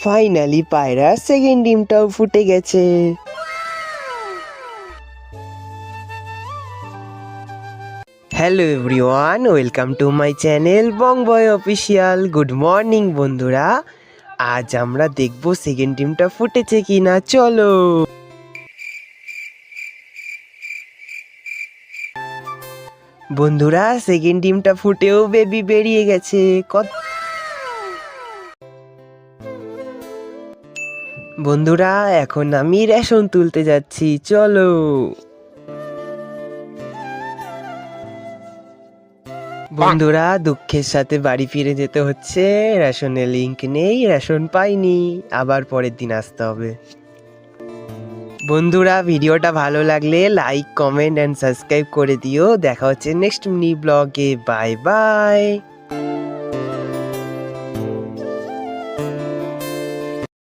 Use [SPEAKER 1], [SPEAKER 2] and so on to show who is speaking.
[SPEAKER 1] Finally পায়রার second ডিমটাও ফুটে গেছে। Hello everyone, welcome to my channel Bong boy official. Good morning বন্ধুরা, আজ আমরা দেখব সেকেন্ড ডিমটা ফুটেছে কিনা। চলো বন্ধুরা, সেকেন্ড ডিমটা ফুটেও বেবি বেরিয়ে গেছে। বন্ধুরা, এখন আমি রেশন তুলতে যাচ্ছি, চলো। বন্ধুরা, দুঃখের সাথে বাড়ি ফিরে যেতে হচ্ছে। রেশনের লিংক নেই, রেশন পাইনি, আবার পরের দিন আসতে হবে। বন্ধুরা, ভিডিওটা ভালো লাগলে লাইক, কমেন্ট অ্যান্ড সাবস্ক্রাইব করে দিও। দেখা হচ্ছে নেক্সট মিনি ব্লগে। Bye bye.